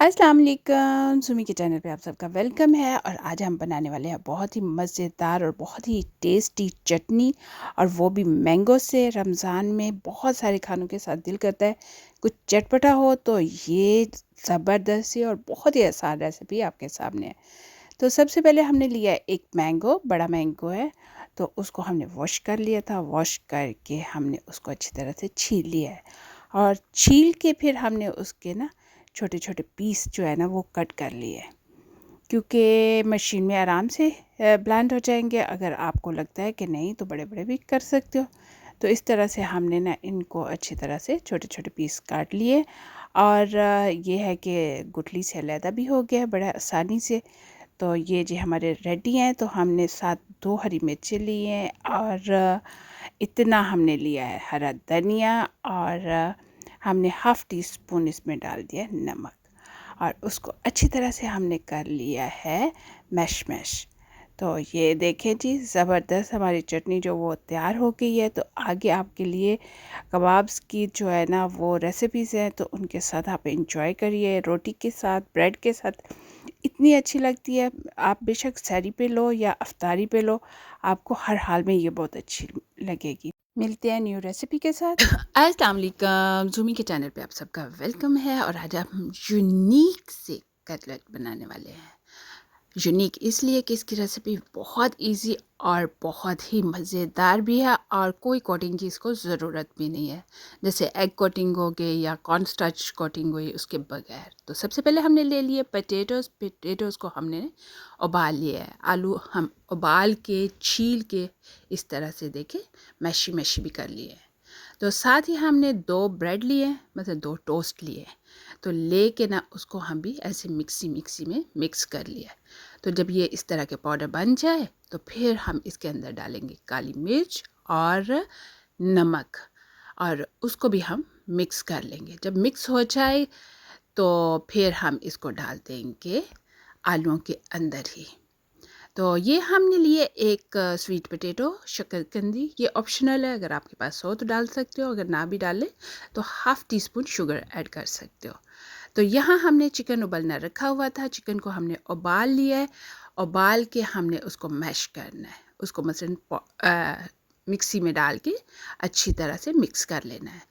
अस्सलाम वालेकुम सुमी के चैनल पे आप सबका वेलकम है। और आज हम बनाने वाले हैं बहुत ही मज़ेदार और बहुत ही टेस्टी चटनी, और वो भी मैंगो से। रमज़ान में बहुत सारे खानों के साथ दिल करता है कुछ चटपटा हो, तो ये ज़बरदस्त सी और बहुत ही आसान रेसिपी आपके सामने है। तो सबसे पहले हमने लिया है एक मैंगो, बड़ा मैंगो है, तो उसको हमने वॉश कर लिया था। वॉश करके हमने उसको अच्छी तरह से छील लिया है, और छील के फिर हमने उसके ना छोटे छोटे पीस जो है ना वो कट कर लिए, क्योंकि मशीन में आराम से ब्लेंड हो जाएंगे। अगर आपको लगता है कि नहीं तो बड़े बड़े भी कर सकते हो। तो इस तरह से हमने ना इनको अच्छी तरह से छोटे छोटे पीस काट लिए, और ये है कि गुठली से अलहदा भी हो गया है बड़ा आसानी से। तो ये जी हमारे रेडी हैं। तो हमने साथ 2 हरी मिर्चें लिए हैं, और इतना हमने लिया है हरा धनिया, और हमने हाफ़ टी स्पून इसमें डाल दिया नमक, और उसको अच्छी तरह से हमने कर लिया है मैश। तो ये देखें जी, ज़बरदस्त हमारी चटनी जो वो तैयार हो गई है। तो आगे आपके लिए कबाब्स की जो है ना वो रेसिपीज़ हैं, तो उनके साथ आप इंजॉय करिए, रोटी के साथ, ब्रेड के साथ। इतनी अच्छी लगती है, आप बेशक सहरी पे लो या अफ्तारी पे लो, आपको हर हाल में ये बहुत अच्छी लगेगी। मिलते हैं न्यू रेसिपी के साथ। अस्सलाम वालेकुम, ज़ूमी के चैनल पे आप सबका वेलकम है। और आज हम यूनिक से कटलेट बनाने वाले हैं। यूनिक इसलिए कि इसकी रेसिपी बहुत इजी और बहुत ही मज़ेदार भी है, और कोई कोटिंग की इसको ज़रूरत भी नहीं है, जैसे एग कोटिंग हो गई या कॉर्न स्टार्च कोटिंग हुई, उसके बगैर। तो सबसे पहले हमने ले लिए पटेटोज़ को हमने उबाल लिया है। आलू हम उबाल के छील के इस तरह से देखे मैशी भी कर लिए है। तो साथ ही हमने 2 ब्रेड लिए, मतलब 2 टोस्ट लिए। तो लेके ना उसको हम भी ऐसे मिक्सी में मिक्स कर लिया। तो जब ये इस तरह के पाउडर बन जाए तो फिर हम इसके अंदर डालेंगे काली मिर्च और नमक, और उसको भी हम मिक्स कर लेंगे। जब मिक्स हो जाए तो फिर हम इसको डाल देंगे आलूओं के अंदर ही। तो ये हमने लिए एक स्वीट पोटैटो, शकरकंदी। ये ऑप्शनल है, अगर आपके पास हो तो डाल सकते हो, अगर ना भी डालें तो half tea spoon sugar add कर सकते हो। तो यहाँ हमने चिकन उबलना रखा हुआ था, चिकन को हमने उबाल लिया है। उबाल के हमने उसको मैश करना है, उसको मसलन मिक्सी में डाल के अच्छी तरह से मिक्स कर लेना है।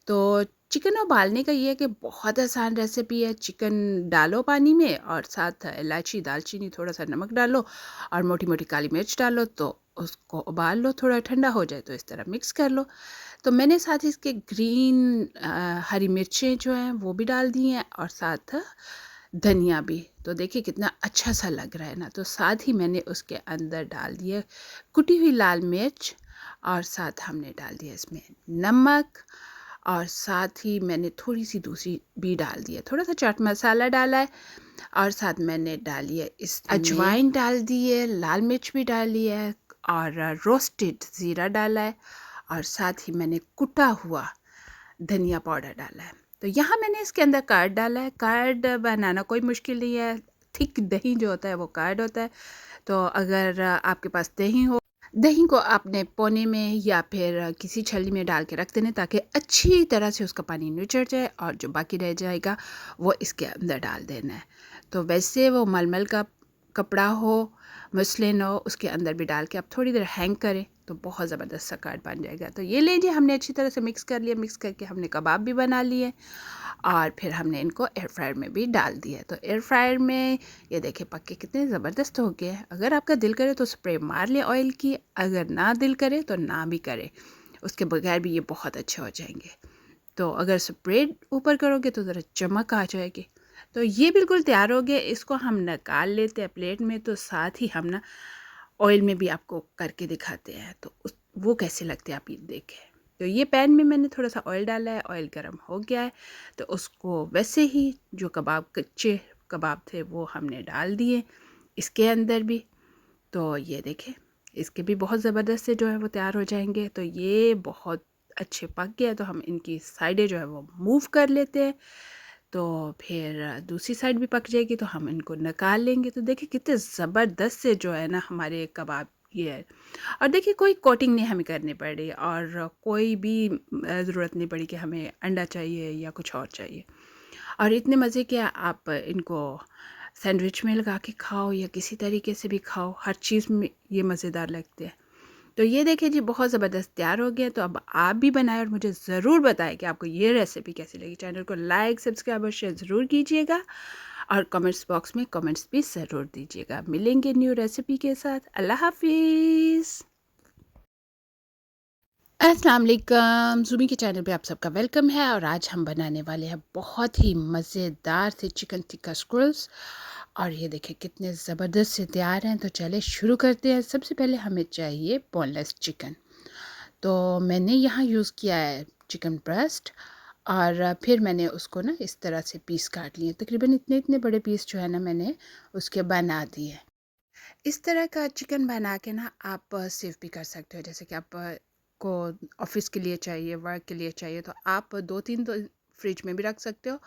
तो चिकन उबालने का ये है कि बहुत आसान रेसिपी है। चिकन डालो पानी में, और साथ इलायची, दालचीनी, थोड़ा सा नमक डालो, और मोटी मोटी काली मिर्च डालो। तो उसको उबाल लो, थोड़ा ठंडा हो जाए तो इस तरह मिक्स कर लो। तो मैंने साथ इसके ग्रीन हरी मिर्चें जो हैं वो भी डाल दी हैं, और साथ धनिया भी। तो देखिए कितना अच्छा सा लग रहा है ना। तो साथ ही मैंने उसके अंदर डाल दिया कुटी हुई लाल मिर्च, और साथ हमने डाल दिया इसमें नमक, और साथ ही मैंने थोड़ी सी दूसरी भी डाल दी है, थोड़ा सा चाट मसाला डाला है, और साथ मैंने डाली है इसमें अजवाइन डाल दी है, लाल मिर्च भी डाली है, और रोस्टेड ज़ीरा डाला है, और साथ ही मैंने कुटा हुआ धनिया पाउडर डाला है। तो यहाँ मैंने इसके अंदर कर्ड डाला है। कर्ड बनाना कोई मुश्किल नहीं है, थिक दही जो होता है वो कर्ड होता है। तो अगर आपके पास दही हो, दही को आपने पौने में या फिर किसी छलनी में डाल के रख देना, ताकि अच्छी तरह से उसका पानी निचड़ जाए, और जो बाकी रह जाएगा वो इसके अंदर डाल देना है। तो वैसे वो मलमल का कपड़ा हो, मसलिन हो, उसके अंदर भी डाल के आप थोड़ी देर हैंग करें तो बहुत ज़बरदस्त सा कार्ड बन जाएगा। तो ये लीजिए, हमने अच्छी तरह से मिक्स कर लिया। मिक्स करके हमने कबाब भी बना लिए, और फिर हमने इनको एयर फ्रायर में भी डाल दिया। तो एयर फ्रायर में ये देखिए पक के कितने ज़बरदस्त हो गए हैं। अगर आपका दिल करे तो स्प्रे मार ले ऑयल की, अगर ना दिल करे तो ना भी करे, उसके बगैर भी ये बहुत अच्छे हो जाएंगे। तो अगर स्प्रे ऊपर करोगे तो ज़रा चमक आ जाएगी। तो ये बिल्कुल तैयार हो गया। इसको हम निकाल लेते हैं प्लेट में। तो साथ ही हम ना ऑयल में भी आपको करके दिखाते हैं, तो वो कैसे लगते हैं आप ये देखें। तो ये पैन में मैंने थोड़ा सा ऑयल डाला है, ऑयल गर्म हो गया है, तो उसको वैसे ही जो कबाब, कच्चे कबाब थे वो हमने डाल दिए इसके अंदर भी। तो ये देखें, इसके भी बहुत ज़बरदस्त से जो है वो तैयार हो जाएंगे। तो ये बहुत अच्छे पक गया, तो हम इनकी साइडें जो है वो मूव कर लेते हैं। तो फिर दूसरी साइड भी पक जाएगी तो हम इनको निकाल लेंगे। तो देखिए कितने ज़बरदस्त से जो है ना हमारे कबाब ये है। और देखिए कोई कोटिंग नहीं हमें करनी पड़ी, और कोई भी ज़रूरत नहीं पड़ी कि हमें अंडा चाहिए या कुछ और चाहिए। और इतने मज़े के आप इनको सैंडविच में लगा के खाओ या किसी तरीके से भी खाओ, हर चीज़ में ये मज़ेदार लगते हैं। तो ये देखिए जी, बहुत ज़बरदस्त तैयार हो गया। तो अब आप भी बनाएं और मुझे ज़रूर बताएं कि आपको ये रेसिपी कैसी लगी। चैनल को लाइक, सब्सक्राइब और शेयर ज़रूर कीजिएगा और कमेंट्स बॉक्स में कमेंट्स भी ज़रूर दीजिएगा। मिलेंगे न्यू रेसिपी के साथ। अल्लाह हाफिज़। अस्सलाम वालेकुम, ज़ूमी के चैनल पे आप सबका वेलकम है और आज हम बनाने वाले हैं बहुत ही मज़ेदार से चिकन टिक्का स्क्विड्स। और ये देखिए कितने ज़बरदस्त से तैयार हैं। तो चले शुरू करते हैं। सबसे पहले हमें चाहिए बोनलेस चिकन। तो मैंने यहाँ यूज़ किया है चिकन ब्रेस्ट और फिर मैंने उसको ना इस तरह से पीस काट लिए। तकरीबन इतने इतने बड़े पीस जो है ना मैंने उसके बना दिए। इस तरह का चिकन बना के ना आप सेव भी कर सकते हो। जैसे कि आप को ऑफिस के लिए चाहिए, वर्क के लिए चाहिए, तो आप 2-3 तो फ्रिज में भी रख सकते हो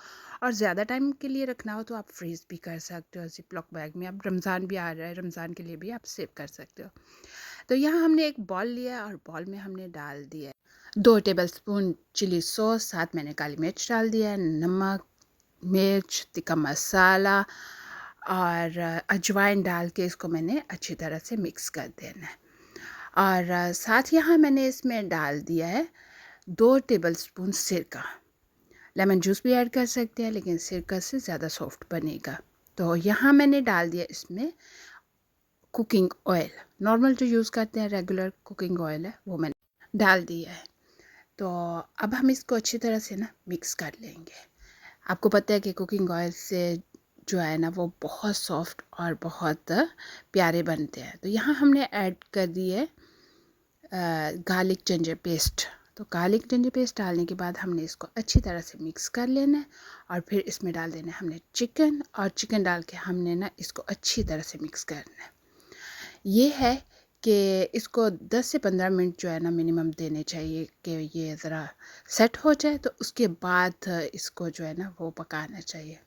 और ज़्यादा टाइम के लिए रखना हो तो आप फ्रीज़ भी कर सकते हो ज़िप-लॉक बैग में। अब रमज़ान भी आ रहा है, रमज़ान के लिए भी आप सेव कर सकते हो। तो यहाँ हमने एक बॉल लिया और बॉल में हमने डाल दिया 2 टेबलस्पून चिली सॉस, साथ मैंने काली मिर्च डाल दिया, नमक, मिर्च, तिक्का मसाला और अजवाइन डाल के इसको मैंने अच्छी तरह से मिक्स कर देना है। और साथ यहाँ मैंने इसमें डाल दिया है 2 टेबलस्पून सिरका। लेमन जूस भी ऐड कर सकते हैं लेकिन सिरका से ज़्यादा सॉफ्ट बनेगा। तो यहाँ मैंने डाल दिया इसमें कुकिंग ऑयल, नॉर्मल जो यूज़ करते हैं रेगुलर कुकिंग ऑयल है वो मैंने डाल दिया है। तो अब हम इसको अच्छी तरह से ना मिक्स कर लेंगे। आपको पता है कि कुकिंग ऑयल से जो है ना वो बहुत सॉफ्ट और बहुत प्यारे बनते हैं। तो यहाँ हमने ऐड कर दिए गार्लिक जिंजर पेस्ट। तो गार्लिक जिंजर पेस्ट डालने के बाद हमने इसको अच्छी तरह से मिक्स कर लेना है और फिर इसमें डाल देना है हमने चिकन, और चिकन डाल के हमने ना इसको अच्छी तरह से मिक्स करना है। ये है कि इसको 10 से 15 मिनट जो है ना मिनिमम देने चाहिए कि ये ज़रा सेट हो जाए। तो उसके बाद इसको जो है ना वो पकाना चाहिए।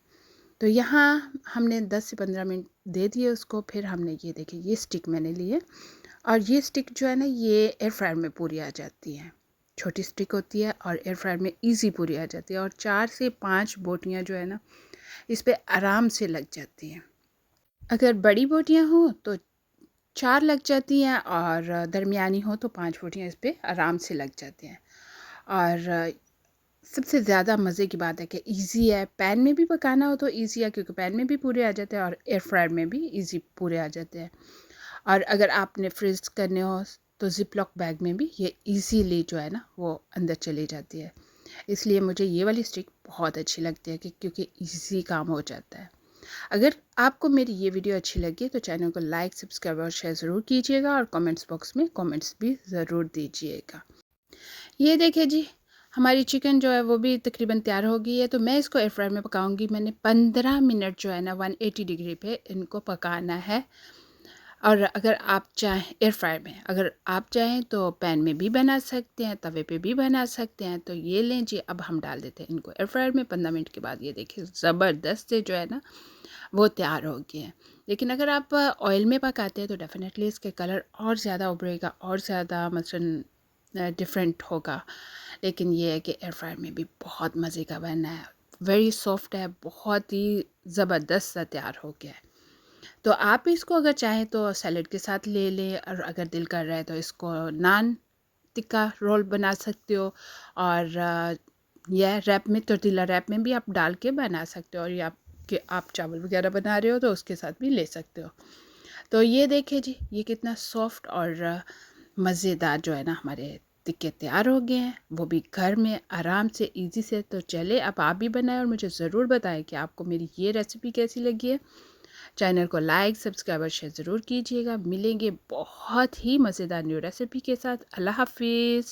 तो यहाँ हमने 10 से 15 मिनट दे दिए उसको। फिर हमने ये देखिए ये स्टिक मैंने लिए और ये स्टिक जो है ना ये एयर फ्रायर में पूरी आ जाती है। छोटी स्टिक होती है और एयर फ्रायर में इजी पूरी आ जाती है और 4 से 5 बोटियाँ जो है ना इस पे आराम से लग जाती हैं। अगर बड़ी बोटियाँ हो तो 4 लग जाती हैं और दरमियानी हो तो 5 बोटियाँ इस पे आराम से लग जाती हैं। और सबसे ज़्यादा मज़े की बात है कि ईज़ी है। पैन में भी पकाना हो तो ईज़ी है क्योंकि पैन में भी पूरे आ जाते हैं और एयर फ्रायर में भी ईज़ी पूरे आ जाते हैं। और अगर आपने फ्रीज़ करने हो तो ज़िप-लॉक बैग में भी ये ईज़िली जो है ना वो अंदर चली जाती है। इसलिए मुझे ये वाली स्टिक बहुत अच्छी लगती है कि क्योंकि ईज़ी काम हो जाता है। अगर आपको मेरी ये वीडियो अच्छी लगी तो चैनल को लाइक, सब्सक्राइब और शेयर ज़रूर कीजिएगा और कमेंट्स बॉक्स में कमेंट्स भी ज़रूर दीजिएगा। ये देखिए जी, हमारी चिकन जो है वो भी तकरीबन तैयार हो गई है। तो मैं इसको एयर फ्रायर में पकाऊंगी। मैंने 15 मिनट जो है ना 180 डिग्री पे इनको पकाना है। और अगर आप चाहें एयर फ्रायर में, अगर आप चाहें तो पैन में भी बना सकते हैं, तवे पे भी बना सकते हैं। तो ये लें जी, अब हम डाल देते हैं इनको एयर फ्रायर में। 15 मिनट के बाद ये देखिए ज़बरदस्त से जो है ना वो तैयार हो गए हैं। लेकिन अगर आप ऑयल में पकाते हैं तो डेफ़िनेटली इसके कलर और ज़्यादा उभरेगा और ज़्यादा मसलन डिफरेंट होगा। लेकिन ये है कि एयर फ्रायर में भी बहुत मज़े का बना है, वेरी सॉफ्ट है, बहुत ही ज़बरदस्त सा तैयार हो गया है। तो आप इसको अगर चाहें तो सैलेड के साथ ले लें और अगर दिल कर रहा है तो इसको नान टिक्का रोल बना सकते हो। और यह रैप में, टोर्टिला रैप में भी आप डाल के बना सकते हो। और या कि आप चावल वगैरह बना रहे हो तो उसके साथ भी ले सकते हो। तो ये देखिए जी, ये कितना सॉफ्ट और मज़ेदार जो है ना हमारे टिक्के तैयार हो गए हैं, वो भी घर में आराम से इजी से। तो चले अब आप भी बनाएं और मुझे ज़रूर बताएं कि आपको मेरी ये रेसिपी कैसी लगी है। चैनल को लाइक, सब्सक्राइब और शेयर ज़रूर कीजिएगा। मिलेंगे बहुत ही मज़ेदार न्यू रेसिपी के साथ। अल्लाह हाफिज़।